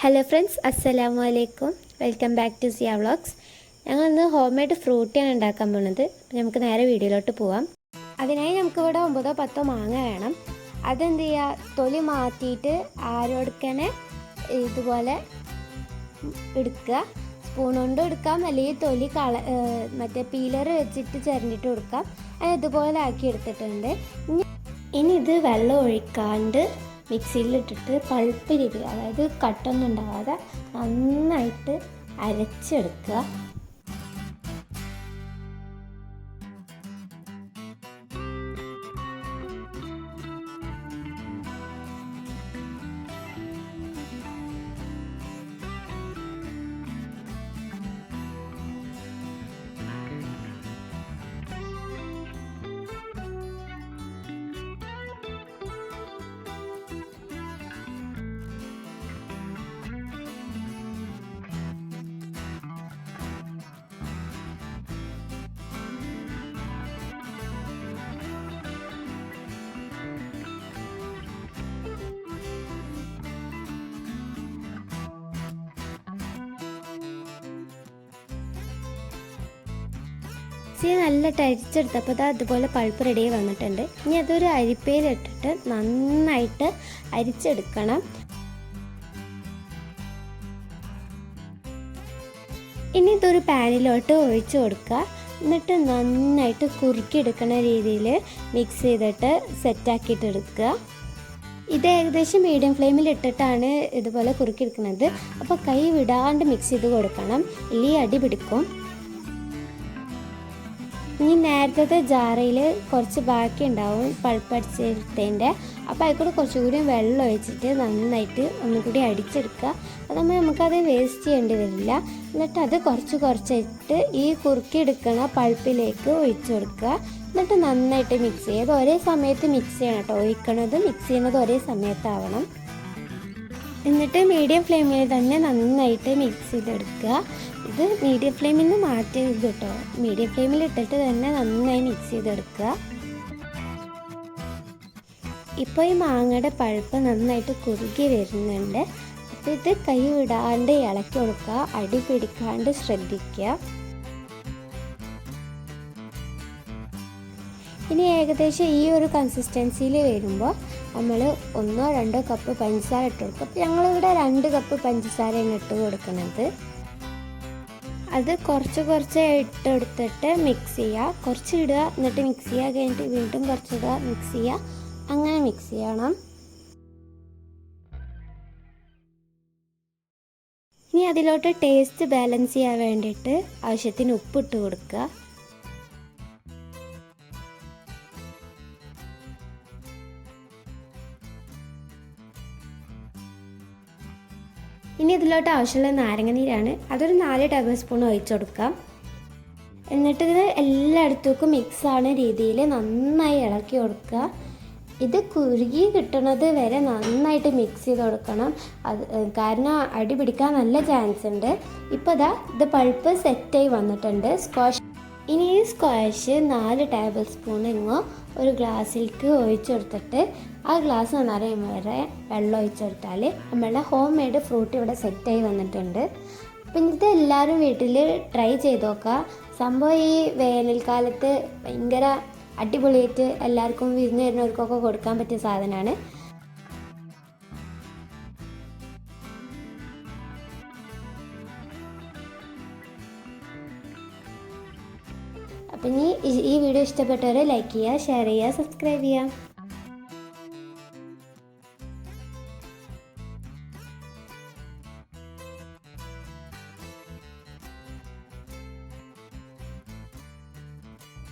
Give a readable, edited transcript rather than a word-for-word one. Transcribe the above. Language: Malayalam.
ഹലോ ഫ്രണ്ട്സ്, അസ്സലാമു അലൈക്കും. Welcome back to Siya vlogs. ഞങ്ങളിന്ന് ഹോം മെയ്ഡ് ഫ്രൂട്ടിയാണ് ഉണ്ടാക്കാൻ പോകുന്നത്. നമുക്ക് നേരെ വീഡിയോയിലോട്ട് പോവാം. അതിനായി നമുക്കിവിടെ 9-10 മാങ്ങ വേണം. അതെന്ത് ചെയ്യുക, തൊലി മാറ്റിയിട്ട് ആരോടുക്കനെ ഇതുപോലെ എടുക്കുക. സ്പൂൺ കൊണ്ട് എടുക്കാം, അല്ലെങ്കിൽ തൊലി മറ്റേ പീലർ വെച്ചിട്ട് ചിരണ്ടിട്ട് കൊടുക്കാം. അത് ഇതുപോലെ ആക്കി എടുത്തിട്ടുണ്ട്. ഇനി ഇത് വെള്ളം ഒഴിക്കാണ്ട് മിക്സിയിലിട്ടിട്ട് പൾപ്പ് രീതിയിൽ, അതായത് കട്ടൊന്നും ഉണ്ടാവാതെ നന്നായിട്ട് അരച്ചെടുക്കുക. നല്ല അരിച്ചെടുത്തപ്പോൾ അതുപോലെ പൾപ്പ് റെഡിയായി വന്നിട്ടുണ്ട്. ഇനി അതൊരു അരിപ്പയിലിട്ടിട്ട് നന്നായിട്ട് അരിച്ചെടുക്കണം. ഇനി ഇതൊരു പാനിലോട്ട് ഒഴിച്ചു കൊടുക്കുക. എന്നിട്ട് നന്നായിട്ട് കുറുക്കിയെടുക്കുന്ന രീതിയിൽ മിക്സ് ചെയ്തിട്ട് സെറ്റാക്കിയിട്ട് എടുക്കുക. ഇത് ഏകദേശം മീഡിയം ഫ്ലെയിമിൽ ഇട്ടിട്ടാണ് ഇതുപോലെ കുറുക്കിയെടുക്കുന്നത്. അപ്പോൾ കൈ വിടാണ്ട് മിക്സ് ചെയ്ത് കൊടുക്കണം, ഇല്ലെങ്കിൽ അടി പിടിക്കും. ഇനി നേരത്തെ ജാറയിൽ കുറച്ച് ബാക്കി ഉണ്ടാവും പൾപ്പ് അടിച്ചെടുത്തതിൻ്റെ. അപ്പോൾ അതിൽക്കൂടെ കുറച്ചുകൂടി വെള്ളം ഒഴിച്ചിട്ട് നന്നായിട്ട് ഒന്നുകൂടി അടിച്ചെടുക്കുക. അതാകുമ്പോൾ നമുക്കത് വേസ്റ്റ് ചെയ്യേണ്ടി വരില്ല. എന്നിട്ട് അത് കുറച്ചായിട്ട് ഈ കുറുക്കിയെടുക്കുന്ന പൾപ്പിലേക്ക് ഒഴിച്ചു കൊടുക്കുക. എന്നിട്ട് നന്നായിട്ട് മിക്സ് ചെയ്യുക. അത് ഒരേ സമയത്ത് മിക്സ് ചെയ്യണം കേട്ടോ. മിക്സ് ചെയ്യുന്നത് ഒരേ സമയത്താവണം. എന്നിട്ട് മീഡിയം ഫ്ലെയിമിൽ തന്നെ നന്നായിട്ട് മിക്സ് ചെയ്തെടുക്കുക. ഇത് മീഡിയം ഫ്ലെയിമിൽ നിന്ന് മാറ്റി കേട്ടോ. മീഡിയം ഫ്ലെയിമിൽ ഇട്ടിട്ട് തന്നെ നന്നായി മിക്സ് ചെയ്തെടുക്കുക. ഇപ്പോൾ ഈ മാങ്ങയുടെ പഴുപ്പ് നന്നായിട്ട് കുറുകി വരുന്നുണ്ട്. അപ്പോൾ ഇത് കൈ വിടാണ്ട് ഇളക്കി കൊടുക്കുക, അടി പിടിക്കാണ്ട് ശ്രദ്ധിക്കുക. ഇനി ഏകദേശം ഈ ഒരു കൺസിസ്റ്റൻസിയിൽ വരുമ്പോൾ നമ്മൾ 1-2 കപ്പ് പഞ്ചസാര ഇട്ട് കൊടുക്കും. അപ്പോൾ ഞങ്ങളിവിടെ 2 കപ്പ് പഞ്ചസാരയാണ് ഇട്ട് കൊടുക്കുന്നത്. അത് കുറച്ച് ഇട്ടെടുത്തിട്ട് മിക്സ് ചെയ്യുക. കുറച്ച് ഇടുക, എന്നിട്ട് മിക്സ് ചെയ്യുക, കഴിഞ്ഞിട്ട് വീണ്ടും കുറച്ചിടുക, മിക്സ് ചെയ്യുക. അങ്ങനെ മിക്സ് ചെയ്യണം. ഇനി അതിലോട്ട് ടേസ്റ്റ് ബാലൻസ് ചെയ്യാൻ വേണ്ടിയിട്ട് ആവശ്യത്തിന് ഉപ്പിട്ട് കൊടുക്കുക. ഇനി ഇതിലോട്ട് ആവശ്യമുള്ള നാരങ്ങ നീരാണ്. അതൊരു 4 ടേബിൾ സ്പൂൺ ഒഴിച്ചു കൊടുക്കാം. എന്നിട്ട് ഇത് എല്ലായിടത്തേക്കും മിക്സാണ് രീതിയിൽ നന്നായി ഇളക്കി കൊടുക്കുക. ഇത് കുറുകി കിട്ടുന്നത് വരെ നന്നായിട്ട് മിക്സ് ചെയ്ത് കൊടുക്കണം. കാരണം അടി പിടിക്കാൻ നല്ല ചാൻസ് ഉണ്ട്. ഇപ്പോൾ ഇത് പൾപ്പ് സെറ്റായി വന്നിട്ടുണ്ട്. ഇനി ഈ സ്ക്വാഷ് 4 ടേബിൾ സ്പൂൺ ഒരു ഗ്ലാസ്സിലേക്ക് ഒഴിച്ചെടുത്തിട്ട് ആ ഗ്ലാസ് നിറയുമ്പോൾ വരെ വെള്ളം ഒഴിച്ചെടുത്താൽ നമ്മളുടെ ഹോം മെയ്ഡ് ഫ്രൂട്ട് ഇവിടെ സെറ്റായി വന്നിട്ടുണ്ട്. അപ്പം ഇത് എല്ലാവരും വീട്ടിൽ ട്രൈ ചെയ്ത് നോക്കുക. സംഭവം ഈ വേനൽക്കാലത്ത് ഭയങ്കര അടിപൊളിയായിട്ട് എല്ലാവർക്കും വിരുന്ന് വരുന്നവർക്കൊക്കെ കൊടുക്കാൻ പറ്റിയ സാധനമാണ്. അപ്പം ഈ വീഡിയോ ഇഷ്ടപ്പെട്ടവരെ ലൈക്ക് ചെയ്യുക, ഷെയർ ചെയ്യുക, സബ്സ്ക്രൈബ് ചെയ്യുക.